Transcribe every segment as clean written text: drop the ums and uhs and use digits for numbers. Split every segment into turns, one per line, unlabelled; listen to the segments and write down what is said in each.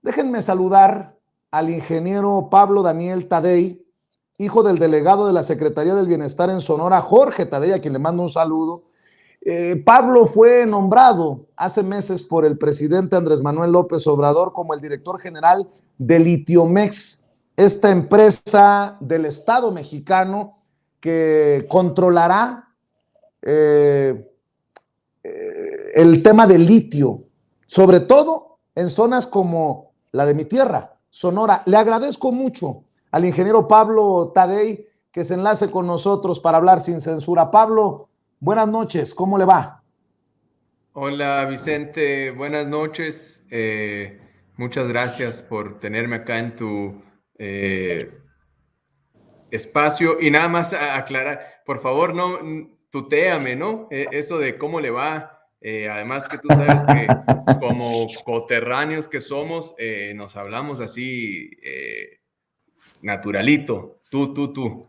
Déjenme saludar al ingeniero Pablo Daniel Tadei, hijo del delegado de la Secretaría del Bienestar en Sonora, Jorge Tadei, a quien le mando un saludo. Pablo fue nombrado hace meses por el presidente Andrés Manuel López Obrador como el director general de Litiomex, esta empresa del Estado mexicano que controlará el tema del litio, sobre todo en zonas como la de mi tierra, Sonora. Le agradezco mucho al ingeniero Pablo Tadei que se enlace con nosotros para hablar sin censura. Pablo, buenas noches, ¿cómo le va?
Hola Vicente, buenas noches. Muchas gracias por tenerme acá en tu espacio. Y nada más aclarar, por favor, no tutéame, ¿no? Eso de cómo le va. Además que tú sabes que como coterráneos que somos, nos hablamos así naturalito. Tú.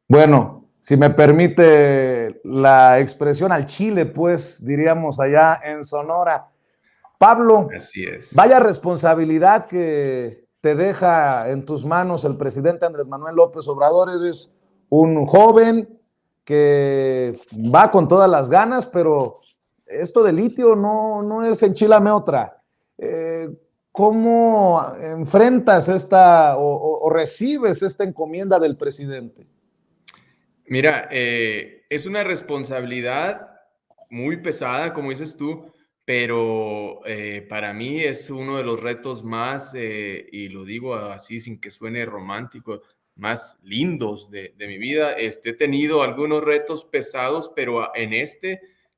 Bueno, si me permite la expresión al chile, pues diríamos allá en Sonora. Pablo,
Así es.
vaya responsabilidad que te deja en tus manos el presidente Andrés Manuel López Obrador. Eres un joven que va con todas las ganas, pero esto de litio no es enchilame otra. Eh, ¿Cómo enfrentas o recibes esta encomienda del presidente?
Mira, es una responsabilidad muy pesada, como dices tú, pero para mí es uno de los retos más, y lo digo así sin que suene romántico, más lindos de mi vida. He tenido algunos retos pesados, pero en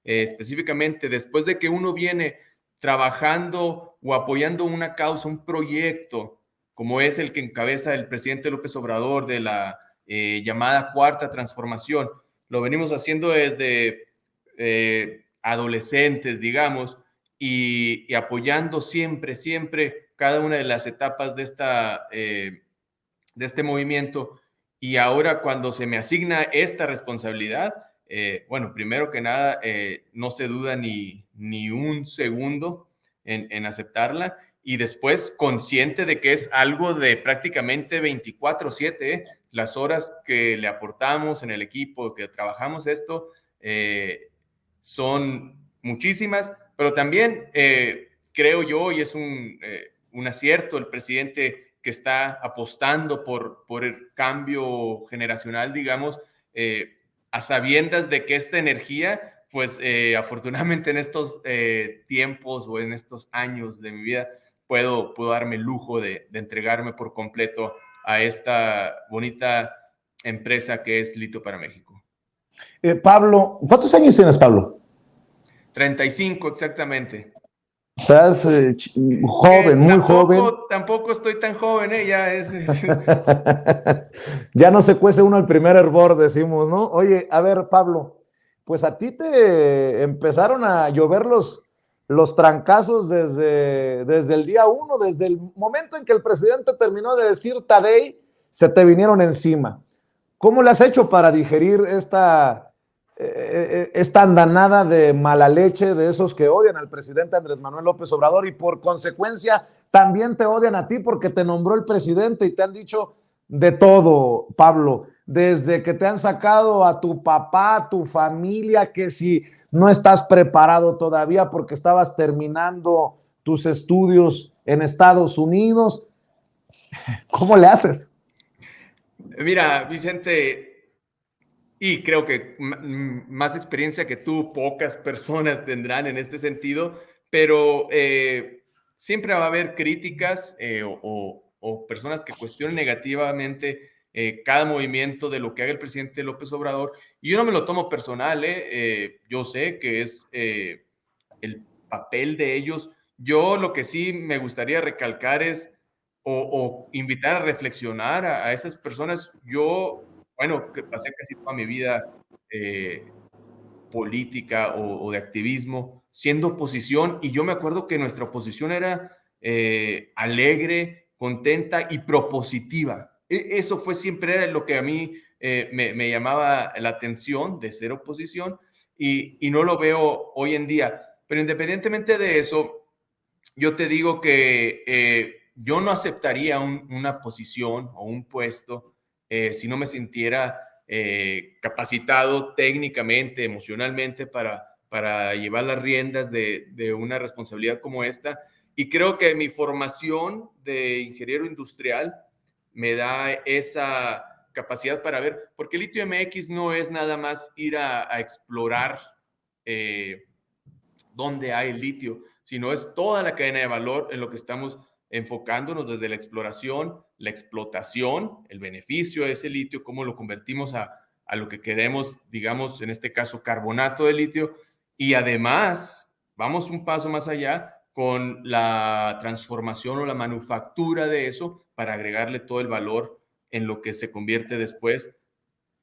específicamente, después de que uno viene trabajando o apoyando una causa, un proyecto, como es el que encabeza el presidente López Obrador de la llamada Cuarta Transformación. Lo venimos haciendo desde adolescentes, digamos, y apoyando siempre cada una de las etapas de este movimiento. Y ahora cuando se me asigna esta responsabilidad, bueno, primero que nada, no se duda ni un segundo en aceptarla, y después consciente de que es algo de prácticamente 24/7, las horas que le aportamos en el equipo, que trabajamos esto, son muchísimas, pero también creo yo, y es un acierto, el presidente que está apostando por el cambio generacional, digamos, a sabiendas de que esta energía, pues afortunadamente en estos tiempos o en estos años de mi vida, puedo darme el lujo de entregarme por completo a esta bonita empresa que es Lito para México.
Pablo, ¿cuántos años tienes, Pablo?
35 exactamente.
Estás joven, muy joven.
Tampoco estoy tan joven, ya
Ya no se cuece uno el primer hervor, decimos, ¿no? Oye, a ver, Pablo, pues a ti te empezaron a llover los trancazos desde el día uno, desde el momento en que el presidente terminó de decir Tadei, se te vinieron encima. ¿Cómo le has hecho para digerir esta andanada de mala leche de esos que odian al presidente Andrés Manuel López Obrador y por consecuencia también te odian a ti porque te nombró el presidente y te han dicho de todo, Pablo, desde que te han sacado a tu papá, a tu familia, que si no estás preparado todavía porque estabas terminando tus estudios en Estados Unidos? ¿Cómo le haces?
Mira, Vicente, y creo que más experiencia que tú, pocas personas tendrán en este sentido, pero siempre va a haber críticas o personas que cuestionen negativamente cada movimiento de lo que haga el presidente López Obrador. Y yo no me lo tomo personal, yo sé que es el papel de ellos. Yo lo que sí me gustaría recalcar es o invitar a reflexionar a esas personas. Yo, bueno, que pasé casi toda mi vida eh, política o de activismo siendo oposición, y yo me acuerdo que nuestra oposición era alegre, contenta y propositiva. Eso fue siempre era lo que a mí me llamaba la atención de ser oposición, y no lo veo hoy en día. Pero independientemente de eso, yo te digo que yo no aceptaría una posición o un puesto si no me sintiera capacitado técnicamente, emocionalmente para llevar las riendas de una responsabilidad como esta. Y creo que mi formación de ingeniero industrial me da esa capacidad para ver, porque Litio MX no es nada más ir a explorar dónde hay litio, sino es toda la cadena de valor en lo que estamos enfocándonos desde la exploración, la explotación, el beneficio de ese litio, cómo lo convertimos a lo que queremos, digamos, en este caso, carbonato de litio, y además vamos un paso más allá con la transformación o la manufactura de eso para agregarle todo el valor en lo que se convierte después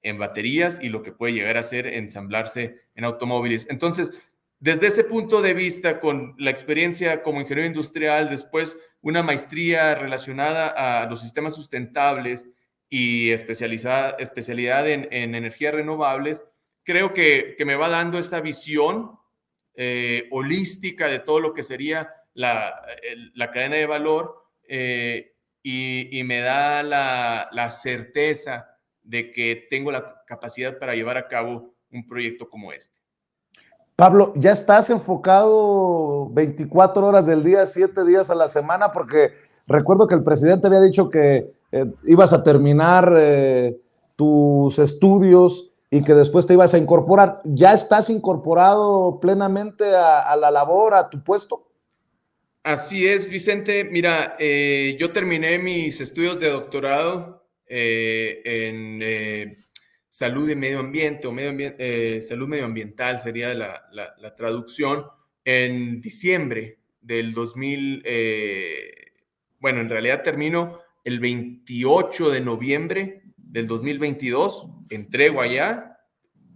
en baterías y lo que puede llegar a ser ensamblarse en automóviles. Entonces, desde ese punto de vista, con la experiencia como ingeniero industrial, después una maestría relacionada a los sistemas sustentables y especialidad en energías renovables, creo que me va dando esa visión holística de todo lo que sería la cadena de valor y me da la certeza de que tengo la capacidad para llevar a cabo un proyecto como este.
Pablo, ¿ya estás enfocado 24 horas del día, 7 días a la semana? Porque recuerdo que el presidente había dicho que ibas a terminar tus estudios y que después te ibas a incorporar. ¿Ya estás incorporado plenamente a la labor, a tu puesto?
Así es, Vicente. Mira, yo terminé mis estudios de doctorado en salud y medio ambiente o salud medioambiental sería la traducción en diciembre del 2000. Bueno, en realidad termino el 28 de noviembre del 2022, entrego allá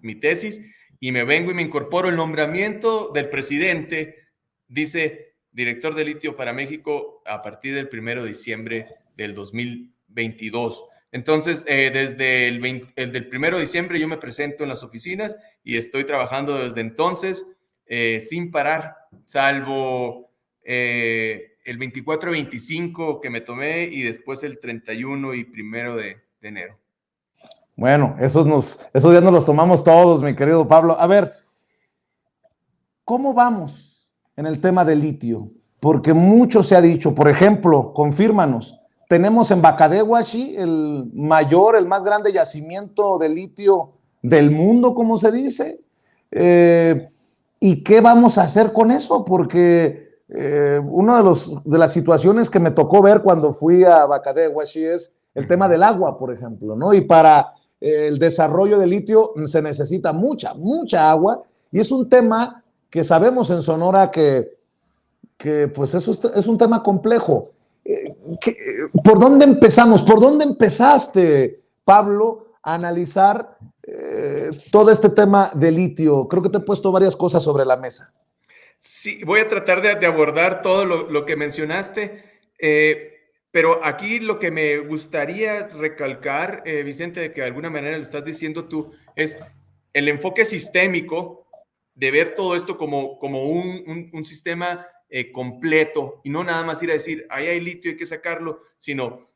mi tesis y me vengo y me incorporo. El nombramiento del presidente dice director de litio para México a partir del 1 de diciembre del 2022. Entonces, desde del 1 de diciembre yo me presento en las oficinas y estoy trabajando desde entonces sin parar, salvo el 24-25 que me tomé y después el 31 y 1 de enero.
Bueno, esos ya nos los tomamos todos, mi querido Pablo. A ver, ¿cómo vamos en el tema del litio? Porque mucho se ha dicho, por ejemplo, confírmanos, tenemos en Bacadehuachi el mayor, el más grande yacimiento de litio del mundo, como se dice. ¿Y qué vamos a hacer con eso? Porque una de las situaciones que me tocó ver cuando fui a Bacadehuachi es el tema del agua, por ejemplo, ¿no? Y para el desarrollo de litio se necesita mucha agua, y es un tema que sabemos en Sonora que pues eso es un tema complejo. ¿Por dónde empezamos? ¿Por dónde empezaste, Pablo, a analizar todo este tema de litio? Creo que te he puesto varias cosas sobre la mesa.
Sí, voy a tratar de abordar todo lo que mencionaste, pero aquí lo que me gustaría recalcar, Vicente, de que de alguna manera lo estás diciendo tú, es el enfoque sistémico de ver todo esto como un sistema completo y no nada más ir a decir, ahí hay litio, hay que sacarlo, sino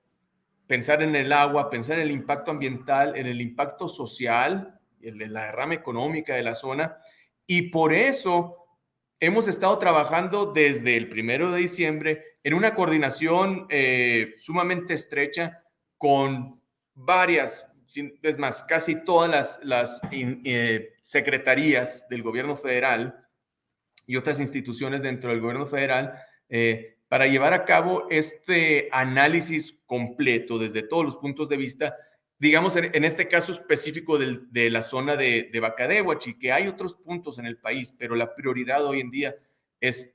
pensar en el agua, pensar en el impacto ambiental, en el impacto social, el de la derrama económica de la zona. Y por eso hemos estado trabajando desde el 1 de diciembre en una coordinación sumamente estrecha con varias, es más, casi todas las secretarías del gobierno federal y otras instituciones dentro del gobierno federal para llevar a cabo este análisis completo desde todos los puntos de vista, digamos, en este caso específico de la zona de Bacadehuachi, que hay otros puntos en el país, pero la prioridad hoy en día es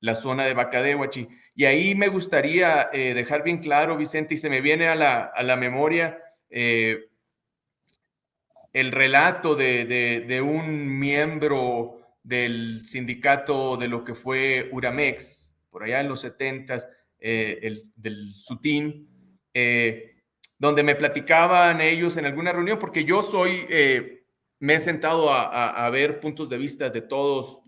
la zona de Bacadehuachi. Y ahí me gustaría dejar bien claro, Vicente, y se me viene a la memoria el relato de un miembro del sindicato de lo que fue Uramex, por allá en los 70s, del SUTIN, donde me platicaban ellos en alguna reunión, porque yo me he sentado a ver puntos de vista de todos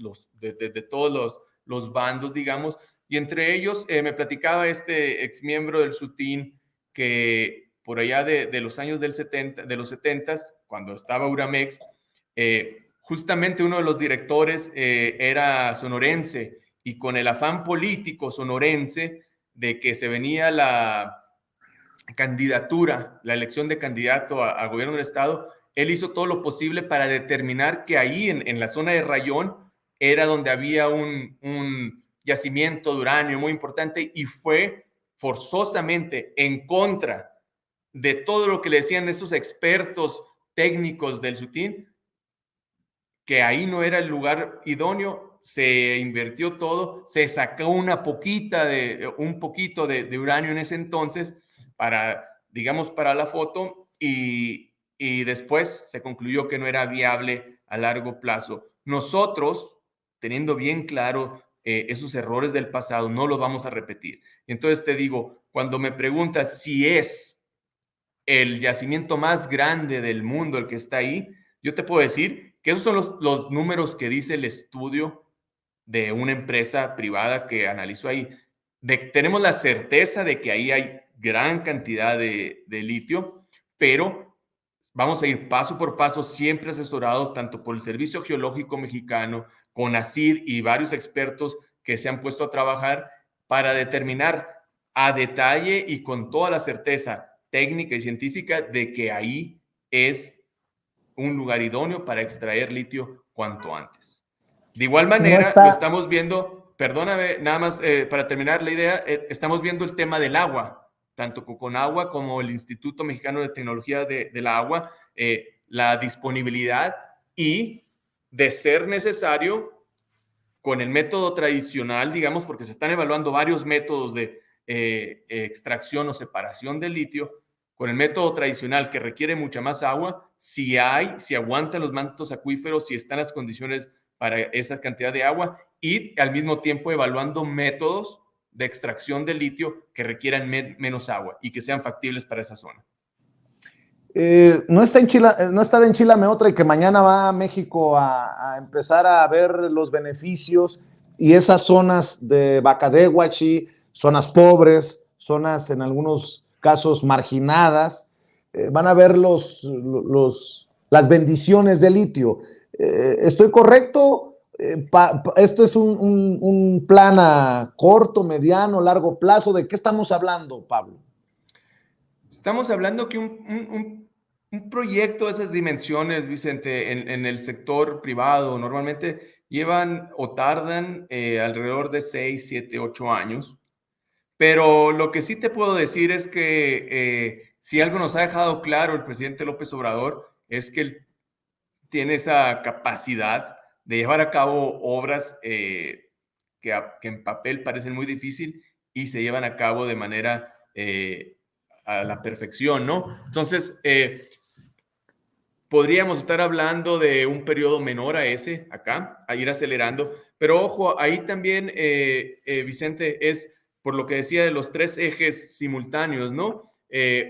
los bandos, digamos, y entre ellos me platicaba este exmiembro del SUTIN que por allá de los años de los 70, cuando estaba Uramex, justamente uno de los directores era sonorense, y con el afán político sonorense de que se venía la candidatura, la elección de candidato a gobierno del estado, él hizo todo lo posible para determinar que ahí en la zona de Rayón era donde había un yacimiento de uranio muy importante, y fue forzosamente en contra de todo lo que le decían esos expertos técnicos del SUTIN, que ahí no era el lugar idóneo. Se invirtió todo, se sacó un poquito de uranio en ese entonces para, digamos, para la foto, y después se concluyó que no era viable a largo plazo. Nosotros, teniendo bien claro esos errores del pasado, no los vamos a repetir. Entonces te digo, cuando me preguntas si es el yacimiento más grande del mundo el que está ahí, yo te puedo decir que esos son los números que dice el estudio de una empresa privada que analizó ahí. Tenemos la certeza de que ahí hay gran cantidad de litio, pero vamos a ir paso por paso, siempre asesorados tanto por el Servicio Geológico Mexicano, CONACYT y varios expertos que se han puesto a trabajar para determinar a detalle y con toda la certeza técnica y científica de que ahí es un lugar idóneo para extraer litio cuanto antes. De igual manera, lo estamos viendo, perdóname, nada más para terminar la idea, estamos viendo el tema del agua, tanto Coconagua como el Instituto Mexicano de Tecnología del Agua, la disponibilidad y, de ser necesario, con el método tradicional, digamos, porque se están evaluando varios métodos de extracción o separación del litio, con el método tradicional que requiere mucha más agua, si aguantan los mantos acuíferos, si están las condiciones para esa cantidad de agua, y al mismo tiempo evaluando métodos de extracción de litio que requieran menos agua y que sean factibles para esa zona.
No está de enchilame otra, y que mañana va a México a empezar a ver los beneficios, y esas zonas de Bacadehuachi, zonas pobres, zonas en algunos casos marginadas, van a ver las bendiciones del litio. ¿Estoy correcto? ¿Esto es un plan a corto, mediano, largo plazo? ¿De qué estamos hablando, Pablo?
Estamos hablando que un proyecto de esas dimensiones, Vicente, en el sector privado normalmente llevan o tardan alrededor de 6, 7, 8 años. Pero lo que sí te puedo decir es que si algo nos ha dejado claro el presidente López Obrador es que él tiene esa capacidad de llevar a cabo obras que en papel parecen muy difícil y se llevan a cabo de manera a la perfección, ¿no? Entonces, podríamos estar hablando de un periodo menor a ese acá, a ir acelerando, pero ojo, ahí también, Vicente, es por lo que decía de los 3 ejes simultáneos, ¿no?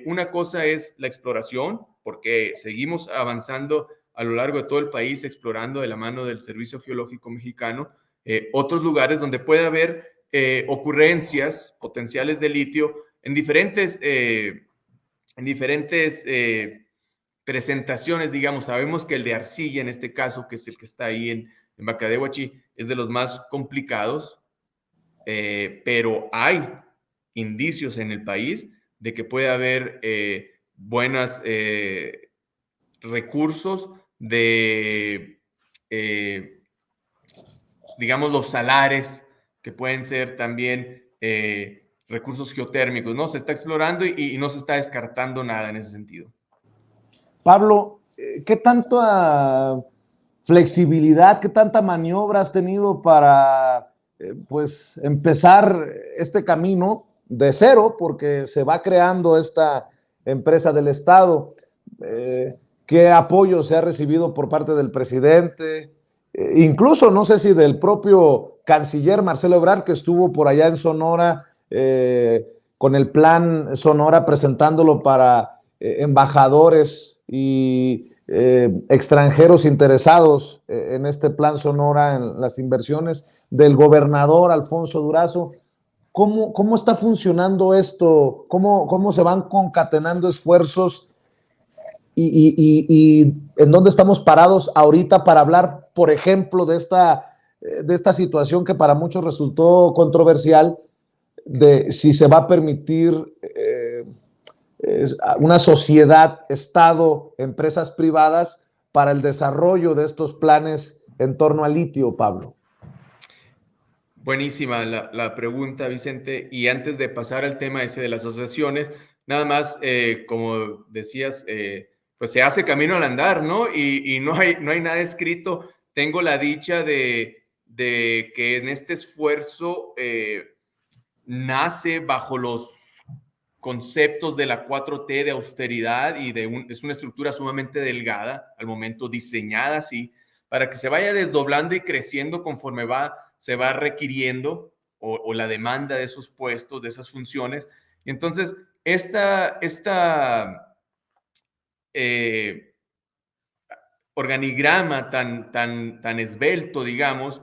Una cosa es la exploración, porque seguimos avanzando a lo largo de todo el país, explorando de la mano del Servicio Geológico Mexicano, otros lugares donde puede haber ocurrencias potenciales de litio en diferentes presentaciones, digamos. Sabemos que el de arcilla, en este caso, que es el que está ahí en Bacadehuachi, es de los más complicados, pero hay indicios en el país de que puede haber buenos recursos de, digamos, los salares, que pueden ser también recursos geotérmicos, ¿no? Se está explorando y no se está descartando nada en ese sentido.
Pablo, ¿qué tanta flexibilidad, qué tanta maniobra has tenido para pues empezar este camino de cero, porque se va creando esta empresa del Estado? ¿Qué apoyo se ha recibido por parte del presidente? Incluso no sé si del propio canciller Marcelo Ebrard, que estuvo por allá en Sonora con el plan Sonora, presentándolo para embajadores y extranjeros interesados en este plan Sonora, en las inversiones del gobernador Alfonso Durazo. ¿Cómo está funcionando esto? ¿Cómo se van concatenando esfuerzos? Y en dónde estamos parados ahorita para hablar, por ejemplo, de esta situación que para muchos resultó controversial, de si se va a permitir una sociedad, Estado, empresas privadas para el desarrollo de estos planes en torno al litio, Pablo.
Buenísima la pregunta, Vicente. Y antes de pasar al tema ese de las asociaciones, nada más, como decías, pues se hace camino al andar, ¿no? Y no hay nada escrito. Tengo la dicha de que en este esfuerzo nace bajo los conceptos de la 4T de austeridad y es una estructura sumamente delgada, al momento diseñada así, para que se vaya desdoblando y creciendo conforme se va requiriendo o la demanda de esos puestos, de esas funciones. Y entonces, esta organigrama tan esbelto, digamos,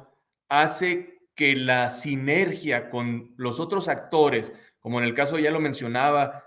hace que la sinergia con los otros actores, como en el caso ya lo mencionaba,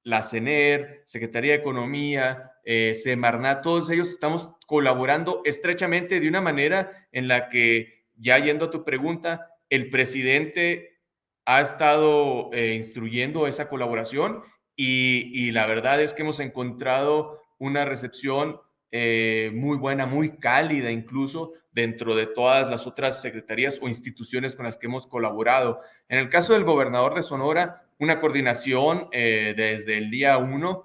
la CENER, Secretaría de Economía, Semarnat, todos ellos estamos colaborando estrechamente de una manera en la que, ya yendo a tu pregunta, el presidente ha estado instruyendo esa colaboración y la verdad es que hemos encontrado una recepción muy buena, muy cálida incluso dentro de todas las otras secretarías o instituciones con las que hemos colaborado. En el caso del gobernador de Sonora, una coordinación desde el día 1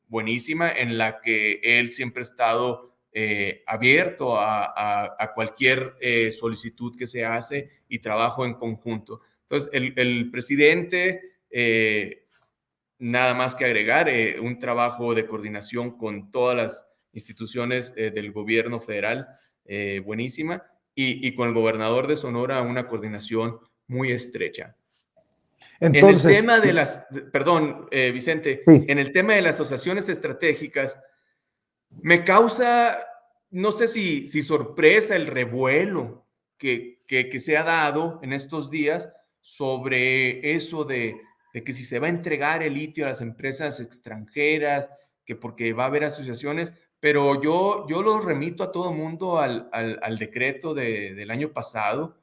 buenísima en la que él siempre ha estado abierto a cualquier solicitud que se hace y trabajo en conjunto. Entonces, el presidente, nada más que agregar, un trabajo de coordinación con todas las instituciones del gobierno federal, buenísima, y con el gobernador de Sonora una coordinación muy estrecha. En el
Entonces,
tema de perdón, Vicente,
sí.
en el tema de las asociaciones estratégicas, me causa, no sé si sorpresa el revuelo que se ha dado en estos días sobre eso de que si se va a entregar el litio a las empresas extranjeras, que porque va a haber asociaciones, pero yo los remito a todo mundo al decreto del año pasado.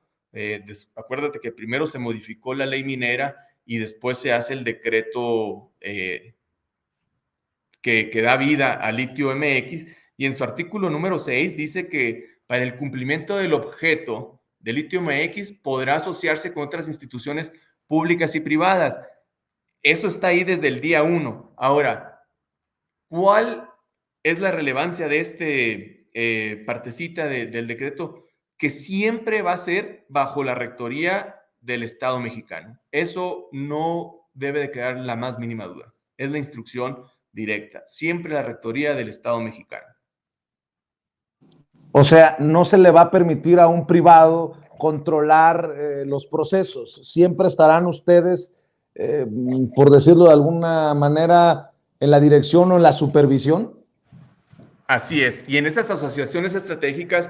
Acuérdate que primero se modificó la ley minera y después se hace el decreto que da vida a Litio MX, y en su artículo número 6 dice que para el cumplimiento del objeto de Litio MX podrá asociarse con otras instituciones públicas y privadas. Eso está ahí desde el día 1. Ahora, ¿cuál es la relevancia de partecita del decreto? Que siempre va a ser bajo la rectoría del Estado mexicano. Eso no debe de quedar la más mínima duda. Es la instrucción directa, siempre la rectoría del Estado mexicano.
O sea, no se le va a permitir a un privado controlar los procesos. Siempre estarán ustedes, por decirlo de alguna manera, en la dirección o en la supervisión.
Así es. Y en estas asociaciones estratégicas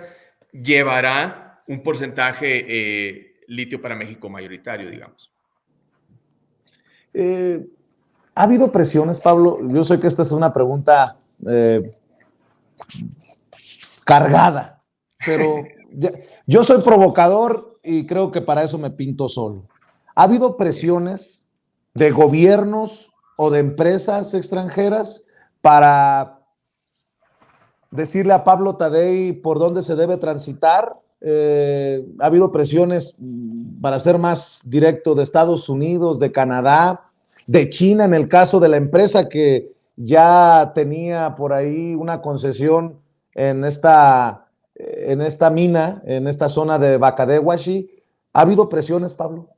llevará un porcentaje litio para México mayoritario, digamos.
¿Ha habido presiones, Pablo? Yo sé que esta es una pregunta cargada, pero yo soy provocador y creo que para eso me pinto solo. ¿Ha habido presiones de gobiernos o de empresas extranjeras para decirle a Pablo Tadei por dónde se debe transitar? ¿Ha habido presiones, para ser más directo, de Estados Unidos, de Canadá, de China, en el caso de la empresa que ya tenía por ahí una concesión en esta mina, en esta zona de Bacadehuashi? ¿Ha habido presiones, Pablo?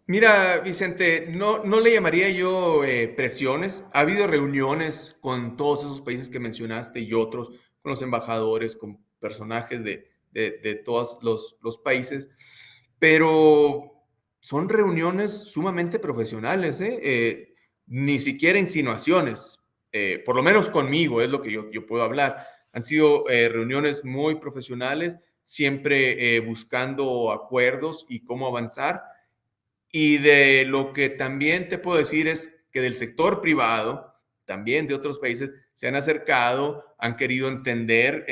Mira, Vicente, no le llamaría yo presiones. Ha habido reuniones con todos esos países que mencionaste y otros, con los embajadores, con personajes de todos los países, pero son reuniones sumamente profesionales, ¿eh? Ni siquiera insinuaciones, por lo menos conmigo es lo que yo puedo hablar. Han sido reuniones muy profesionales, siempre buscando acuerdos y cómo avanzar. Y de lo que también te puedo decir es que del sector privado, también de otros países, se han acercado, han querido entender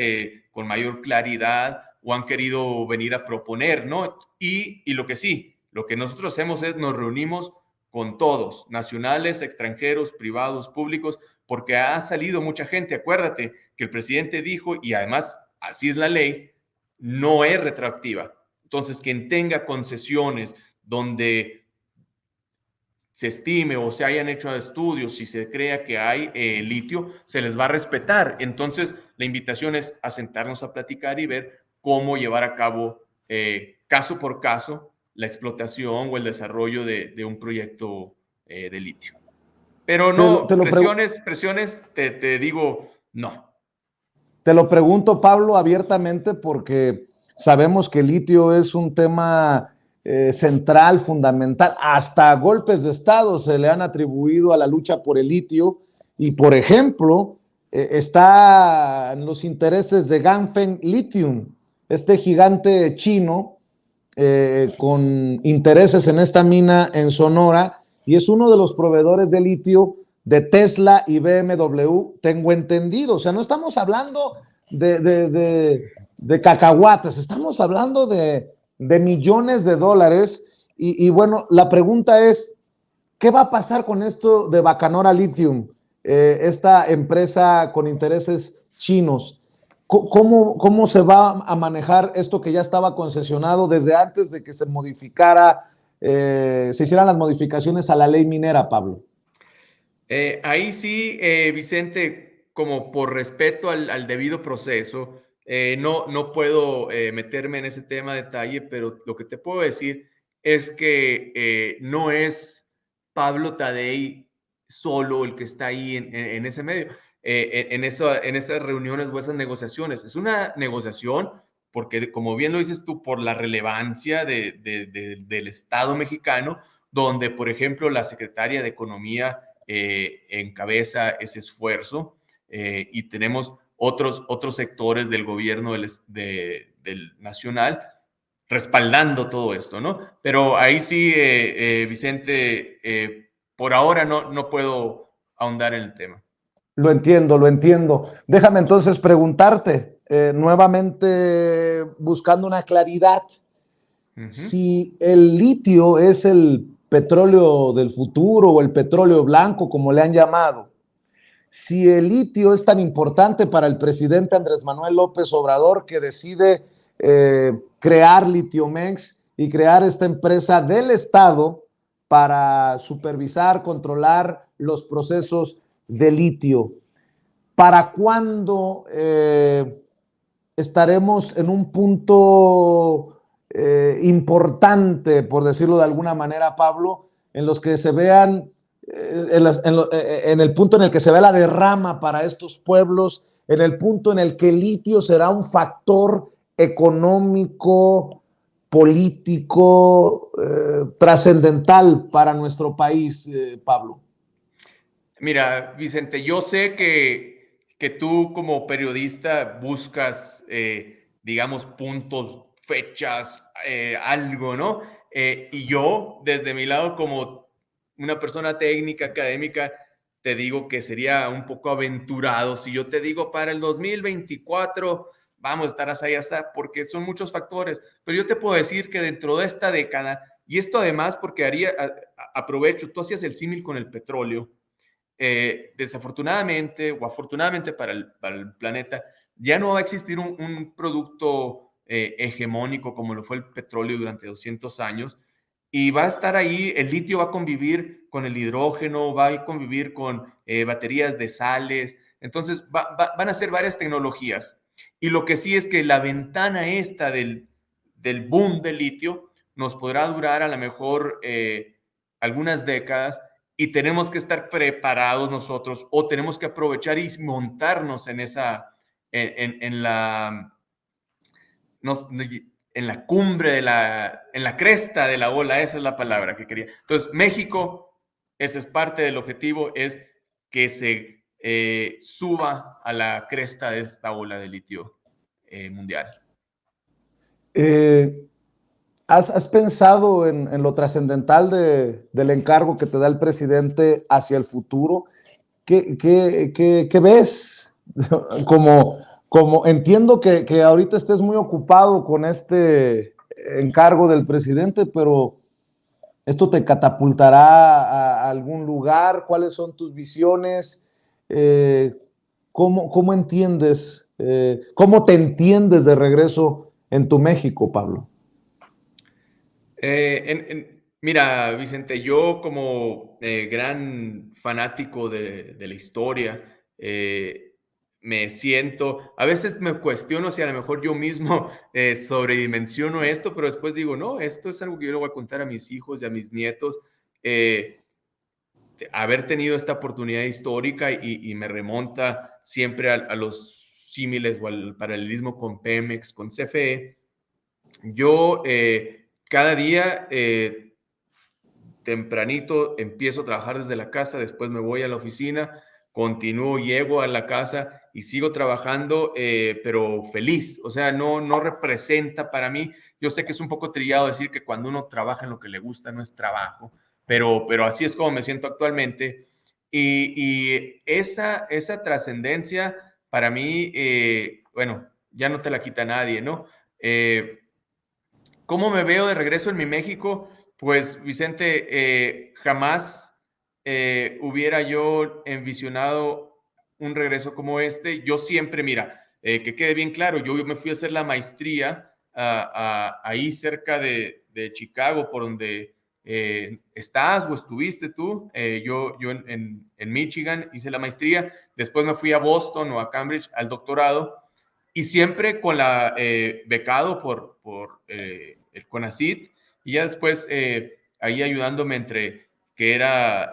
con mayor claridad o han querido venir a proponer, ¿no? Y lo que sí, lo que nosotros hacemos es nos reunimos con todos, nacionales, extranjeros, privados, públicos, porque ha salido mucha gente. Acuérdate que el presidente dijo, y además así es la ley, no es retroactiva. Entonces, quien tenga concesiones donde se estime o se hayan hecho estudios, si se crea que hay litio, se les va a respetar. Entonces, la invitación es a sentarnos a platicar y ver cómo llevar a cabo, caso por caso, la explotación o el desarrollo de un proyecto de litio. Pero
Te
no,
lo
presiones, te digo, no.
Te lo pregunto, Pablo, abiertamente porque sabemos que el litio es un tema central, fundamental. Hasta golpes de Estado se le han atribuido a la lucha por el litio y, por ejemplo, está en los intereses de Ganfeng Lithium, este gigante chino con intereses en esta mina en Sonora y es uno de los proveedores de litio de Tesla y BMW, tengo entendido. O sea, no estamos hablando de cacahuates, estamos hablando de millones de dólares. Y bueno, la pregunta es, ¿qué va a pasar con esto de Bacanora Lithium, esta empresa con intereses chinos? ¿Cómo se va a manejar esto que ya estaba concesionado desde antes de que se modificara, se hicieran las modificaciones a la ley minera, Pablo?
Ahí sí, Vicente, como por respeto al debido proceso, no puedo meterme en ese tema de detalle, pero lo que te puedo decir es que no es Pablo Tadei solo el que está ahí en ese medio, en esas reuniones o esas negociaciones. Es una negociación porque, como bien lo dices tú, por la relevancia del Estado mexicano, donde, por ejemplo, la secretaria de Economía encabeza ese esfuerzo y tenemos otros sectores del gobierno del nacional respaldando todo esto, ¿no? Pero ahí sí, Vicente, por ahora no puedo ahondar en el tema.
Lo entiendo, lo entiendo. Déjame entonces preguntarte, nuevamente buscando una claridad,
Ujú.
si el litio es el petróleo del futuro o el petróleo blanco, como le han llamado, si el litio es tan importante para el presidente Andrés Manuel López Obrador que decide crear Litiomex y crear esta empresa del Estado para supervisar, controlar los procesos de litio. ¿Para cuándo estaremos en un punto importante, por decirlo de alguna manera, Pablo, en los que se vean, en el punto en el que se ve la derrama para estos pueblos, en el punto en el que el litio será un factor económico, político, trascendental para nuestro país, Pablo?
Mira, Vicente, yo sé que tú como periodista buscas, digamos, puntos, fechas, algo, ¿no? Y yo, desde mi lado, como una persona técnica, académica, te digo que sería un poco aventurado si yo te digo para el 2024 vamos a estar así, porque son muchos factores, pero yo te puedo decir que dentro de esta década, y esto además porque aprovecho, tú hacías el símil con el petróleo, desafortunadamente o afortunadamente para el planeta, ya no va a existir un producto hegemónico como lo fue el petróleo durante 200 años y va a estar ahí, el litio va a convivir con el hidrógeno, va a convivir con baterías de sales, entonces van a ser varias tecnologías. Y lo que sí es que la ventana esta del boom del litio nos podrá durar a lo mejor algunas décadas y tenemos que estar preparados nosotros o tenemos que aprovechar y montarnos en esa, en la, nos, en la cumbre en la cresta de la ola, esa es la palabra que quería. Entonces, México, ese es parte del objetivo, es que se suba a la cresta de esta ola de litio mundial.
Eh, ¿has pensado en lo trascendental del encargo que te da el presidente hacia el futuro? ¿Qué ves? Como entiendo que ahorita estés muy ocupado con este encargo del presidente, pero ¿esto te catapultará a algún lugar? ¿Cuáles son tus visiones? Eh, ¿Cómo entiendes, cómo te entiendes de regreso en tu México, Pablo?
Mira, Vicente, yo como gran fanático de la historia, me siento, a veces me cuestiono si a lo mejor yo mismo sobredimensiono esto, pero después digo, no, esto es algo que yo le voy a contar a mis hijos y a mis nietos. eh, Haber tenido esta oportunidad histórica y me remonta siempre a los símiles o al paralelismo con Pemex, con CFE. Yo cada día tempranito empiezo a trabajar desde la casa, después me voy a la oficina, continúo, llego a la casa y sigo trabajando, pero feliz. O sea, no representa para mí. Yo sé que es un poco trillado decir que cuando uno trabaja en lo que le gusta no es trabajo, pero así es como me siento actualmente. Y esa trascendencia para mí, bueno, ya no te la quita nadie, ¿no? ¿Cómo me veo de regreso en mi México? Pues, Vicente, jamás hubiera yo envisionado un regreso como este. Yo siempre, mira, que quede bien claro, yo me fui a hacer la maestría ahí cerca de Chicago, por donde estás o estuviste tú. Yo en Michigan hice la maestría, después me fui a Boston o a Cambridge al doctorado y siempre con la becado por el CONACYT y ya después ahí ayudándome entre que era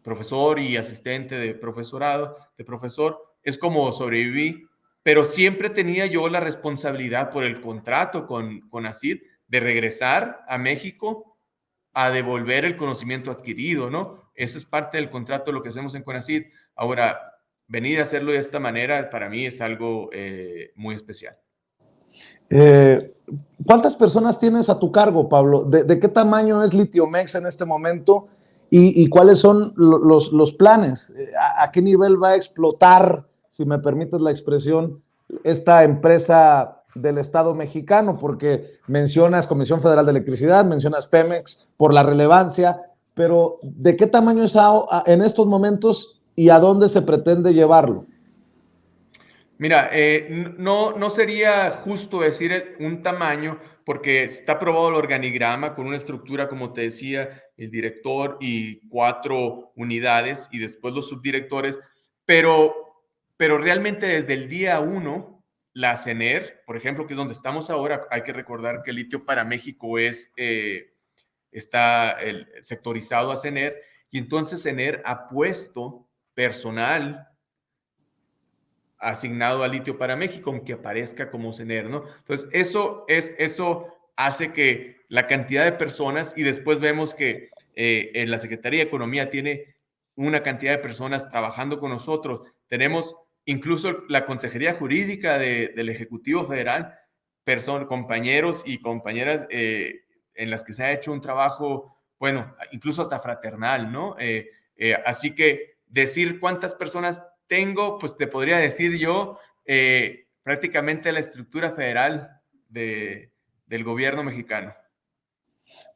profesor y asistente de profesorado, de profesor, es como sobreviví, pero siempre tenía yo la responsabilidad por el contrato con CONACYT de regresar a México a devolver el conocimiento adquirido, ¿no? Eso es parte del contrato, lo que hacemos en CONACYT. Ahora, venir a hacerlo de esta manera para mí es algo muy especial.
Eh, ¿Cuántas personas tienes a tu cargo, Pablo? ¿De qué tamaño es Litiomex en este momento? ¿Y cuáles son los planes? ¿A qué nivel va a explotar, si me permites la expresión, esta empresa del Estado mexicano? Porque mencionas Comisión Federal de Electricidad, mencionas Pemex por la relevancia, pero ¿de qué tamaño es en estos momentos y a dónde se pretende llevarlo?
Mira, no sería justo decir un tamaño porque está aprobado el organigrama con una estructura, como te decía, el director y 4 unidades y después los subdirectores, pero, pero realmente desde el día 1, la CENER, por ejemplo, que es donde estamos ahora, hay que recordar que el litio para México está sectorizado a CENER y entonces CENER ha puesto personal asignado a litio para México, aunque aparezca como CENER, ¿no? Entonces, eso hace que la cantidad de personas, y después vemos que en la Secretaría de Economía tiene una cantidad de personas trabajando con nosotros. Tenemos incluso la Consejería Jurídica del Ejecutivo Federal, compañeros y compañeras en las que se ha hecho un trabajo, bueno, incluso hasta fraternal, ¿no? Así que decir cuántas personas tengo, pues te podría decir yo, prácticamente la estructura federal del gobierno mexicano.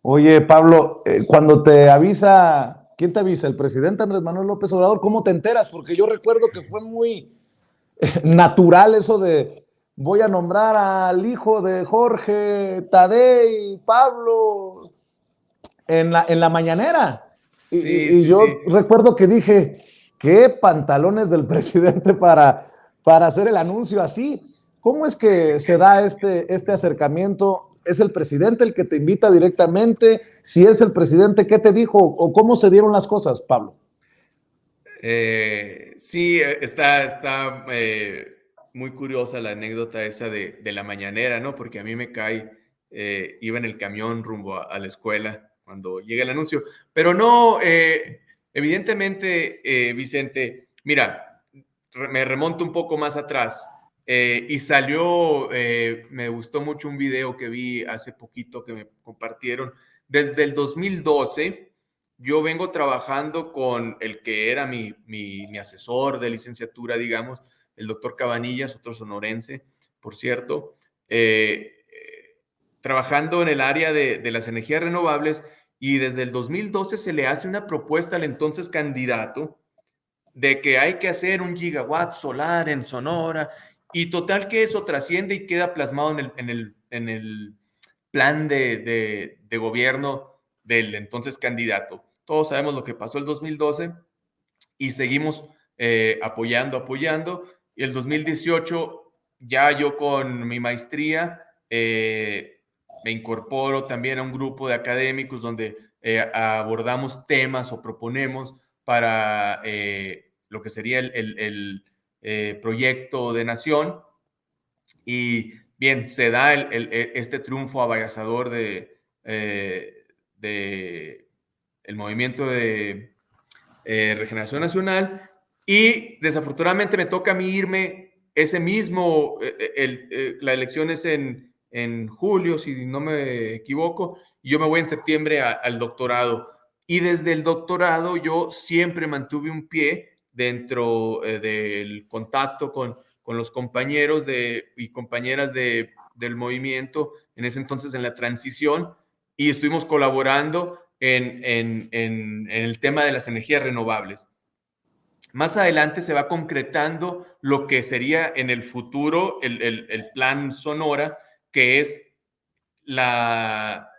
Oye, Pablo, cuando te avisa, ¿quién te avisa? ¿El presidente Andrés Manuel López Obrador? ¿Cómo te enteras? Porque yo recuerdo que fue muy natural eso de voy a nombrar al hijo de Jorge Tadei, Pablo, en la mañanera. Y,
Sí,
y
sí,
yo
sí.
recuerdo que dije, qué pantalones del presidente para hacer el anuncio así. ¿Cómo es que se da este acercamiento? ¿Es el presidente el que te invita directamente? Si es el presidente, ¿qué te dijo? ¿O cómo se dieron las cosas, Pablo?
Sí, está muy curiosa la anécdota esa de la mañanera, ¿no? Porque a mí me cae, iba en el camión rumbo a la escuela cuando llega el anuncio, pero no, evidentemente, Vicente, mira, me remonto un poco más atrás. Y salió, me gustó mucho un video que vi hace poquito que me compartieron. Desde el 2012, yo vengo trabajando con el que era mi asesor de licenciatura, digamos, el doctor Cabanillas, otro sonorense, por cierto, trabajando en el área de las energías renovables, y desde el 2012 se le hace una propuesta al entonces candidato de que hay que hacer 1 gigawatt solar en Sonora, y total que eso trasciende y queda plasmado en el plan de gobierno del entonces candidato. Todos sabemos lo que pasó el 2012 y seguimos apoyando. Y el 2018, ya yo con mi maestría, me incorporo también a un grupo de académicos donde abordamos temas o proponemos para lo que sería el proyecto de nación. Y bien, se da este triunfo avasallador de el movimiento de Regeneración Nacional, y desafortunadamente me toca a mí irme ese mismo, la elección es en julio, si no me equivoco, y yo me voy en septiembre al doctorado. Y desde el doctorado yo siempre mantuve un pie dentro del contacto con los compañeros y compañeras del movimiento, en ese entonces en la transición, y estuvimos colaborando en el tema de las energías renovables. Más adelante se va concretando lo que sería en el futuro el plan Sonora, que es la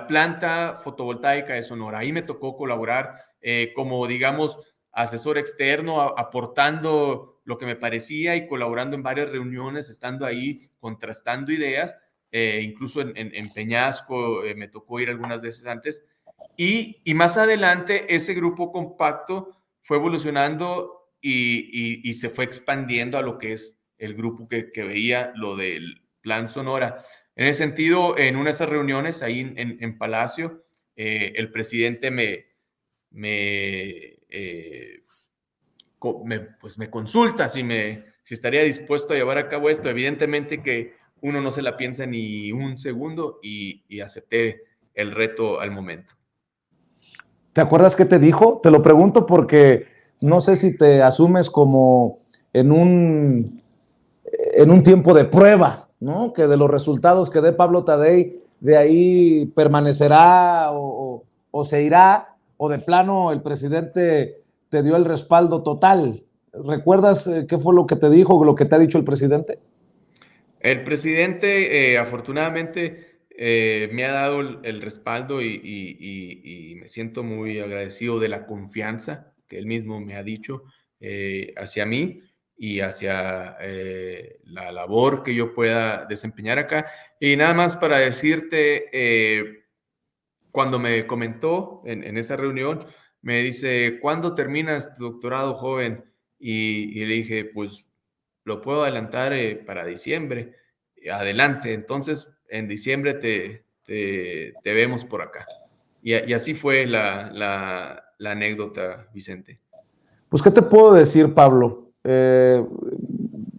planta fotovoltaica de Sonora. Ahí me tocó colaborar como, digamos, asesor externo, aportando lo que me parecía y colaborando en varias reuniones, estando ahí, contrastando ideas, incluso en Peñasco me tocó ir algunas veces antes. Y más adelante ese grupo compacto fue evolucionando y se fue expandiendo a lo que es el grupo que veía lo del Plan Sonora. En ese sentido, en una de esas reuniones ahí en Palacio, el presidente pues me consulta si estaría dispuesto a llevar a cabo esto. Evidentemente que uno no se la piensa ni un segundo, y acepté el reto al momento.
¿Te acuerdas qué te dijo? Te lo pregunto porque no sé si te asumes como en un tiempo de prueba, ¿no? Que de los resultados que dé Pablo Tadei, de ahí permanecerá o se irá, o de plano el presidente te dio el respaldo total. ¿Recuerdas qué fue lo que te dijo, lo que te ha dicho el presidente?
El presidente, afortunadamente, me ha dado el respaldo, y me siento muy agradecido de la confianza que él mismo me ha dicho hacia mí y hacia la labor que yo pueda desempeñar acá. Y nada más para decirte, cuando me comentó en esa reunión, me dice: ¿cuándo terminas tu doctorado, joven? Y le dije: pues lo puedo adelantar para diciembre. Adelante, entonces en diciembre te vemos por acá. Y así fue la anécdota, Vicente.
Pues, ¿qué te puedo decir, Pablo?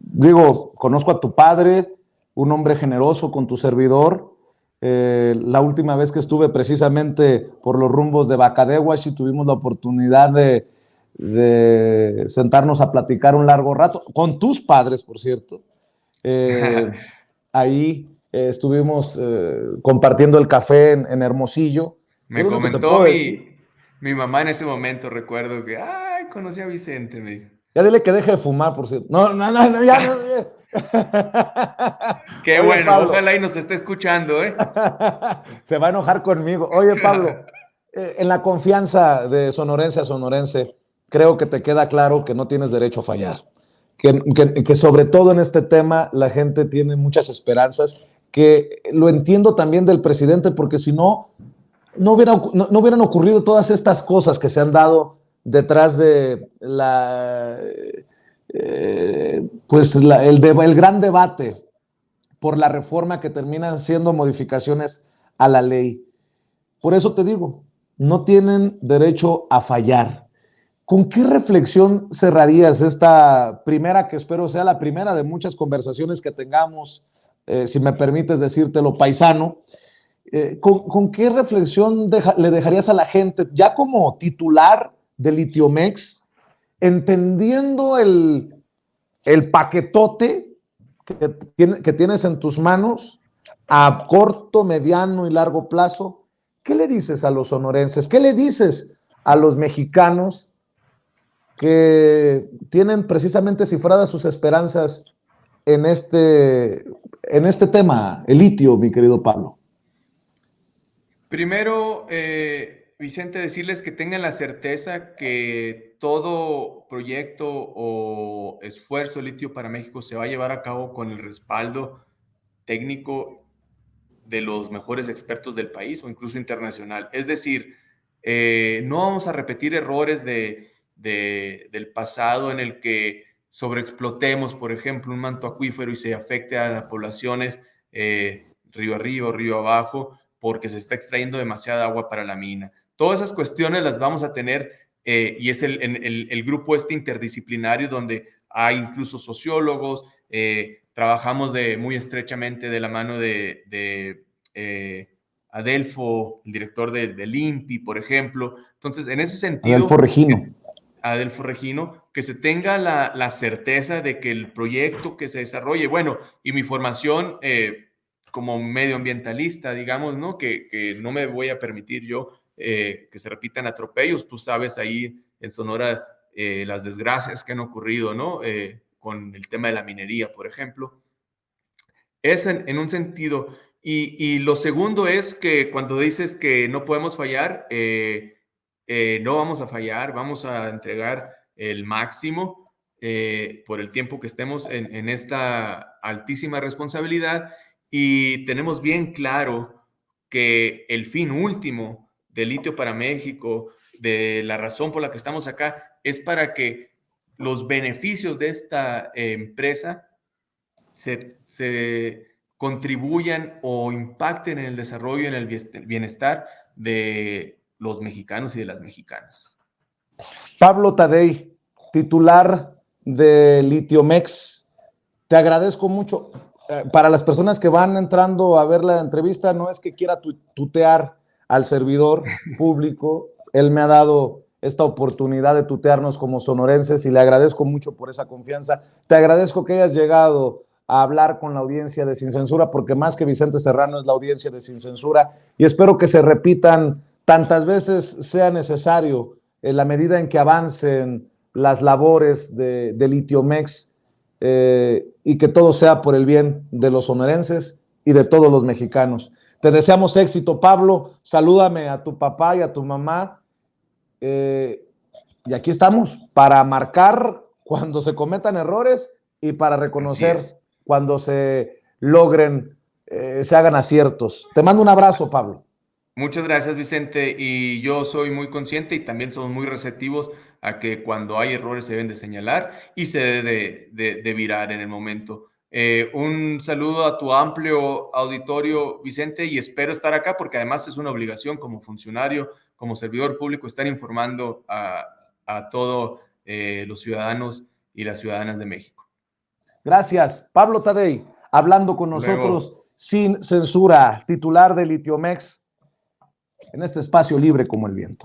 Digo, conozco a tu padre, un hombre generoso con tu servidor. La última vez que estuve precisamente por los rumbos de Bacadehuas y tuvimos la oportunidad de sentarnos a platicar un largo rato, con tus padres, por cierto. Ahí estuvimos compartiendo el café en Hermosillo.
Me
Lo único que te
comentó
puedo decir,
mi mamá en ese momento, recuerdo que, ay, conocí a Vicente, me dice.
ya dile que deje de fumar, por cierto. No, no, no, no ya no.
Qué
Oye,
bueno,
Pablo,
ojalá y nos esté escuchando, ¿eh?
se va a enojar conmigo. Oye, Pablo, en la confianza de sonorense a sonorense, creo que te queda claro que no tienes derecho a fallar. Que sobre todo en este tema la gente tiene muchas esperanzas, que lo entiendo también del presidente, porque si no, no hubieran ocurrido todas estas cosas que se han dado detrás de el gran debate por la reforma que terminan siendo modificaciones a la ley. Por eso te digo, no tienen derecho a fallar. ¿Con qué reflexión cerrarías esta primera, que espero sea la primera de muchas conversaciones que tengamos, si me permites decírtelo, paisano? ¿Con qué reflexión le dejarías a la gente, ya como titular de Litiomex, entendiendo el paquetote que tienes en tus manos a corto, mediano y largo plazo? ¿Qué le dices a los sonorenses? ¿Qué le dices a los mexicanos que tienen precisamente cifradas sus esperanzas en este tema, el litio, mi querido Pablo?
Primero, Vicente, decirles que tengan la certeza que todo proyecto o esfuerzo Litio para México se va a llevar a cabo con el respaldo técnico de los mejores expertos del país o incluso internacional. Es decir, no vamos a repetir errores del pasado en el que sobreexplotemos, por ejemplo, un manto acuífero y se afecte a las poblaciones río arriba o río abajo porque se está extrayendo demasiada agua para la mina. Todas esas cuestiones las vamos a tener y es el grupo este interdisciplinario donde hay incluso sociólogos, trabajamos muy estrechamente de la mano de Adelfo, el director del INPI, por ejemplo. Entonces, en ese sentido,
Adelfo Regino.
Adelfo Regino, que se tenga la certeza de que el proyecto que se desarrolle, bueno, y mi formación como medioambientalista, digamos, ¿no? Que no me voy a permitir yo que se repitan atropellos. Tú sabes ahí en Sonora las desgracias que han ocurrido, ¿no? Con el tema de la minería, por ejemplo. Es en un sentido. Y lo segundo es que cuando dices que no podemos fallar, no vamos a fallar, vamos a entregar el máximo por el tiempo que estemos en esta altísima responsabilidad y tenemos bien claro que el fin último del litio para México, de la razón por la que estamos acá, es para que los beneficios de esta empresa se contribuyan o impacten en el desarrollo y en el bienestar de los mexicanos y de las mexicanas.
Pablo Tadei, titular de Litiomex, te agradezco mucho. Para las personas que van entrando a ver la entrevista, no es que quiera tutear al servidor público, él me ha dado esta oportunidad de tutearnos como sonorenses y le agradezco mucho por esa confianza. Te agradezco que hayas llegado a hablar con la audiencia de Sin Censura, porque más que Vicente Serrano es la audiencia de Sin Censura, y espero que se repitan tantas veces sea necesario en la medida en que avancen las labores de Litiomex, y que todo sea por el bien de los sonorenses y de todos los mexicanos. Te deseamos éxito, Pablo. Salúdame a tu papá y a tu mamá. Y aquí estamos para marcar cuando se cometan errores y para reconocer cuando se logren, se hagan aciertos. Te mando un abrazo, Pablo.
Muchas gracias, Vicente. Y yo soy muy consciente y también somos muy receptivos a que cuando hay errores se deben de señalar y se debe de virar en el momento. Un saludo a tu amplio auditorio, Vicente, y espero estar acá porque además es una obligación como funcionario, como servidor público, estar informando a todos los ciudadanos y las ciudadanas de México.
Gracias. Pablo Tadei, hablando con nosotros sin censura, titular de Litiomex, en este espacio libre como el viento.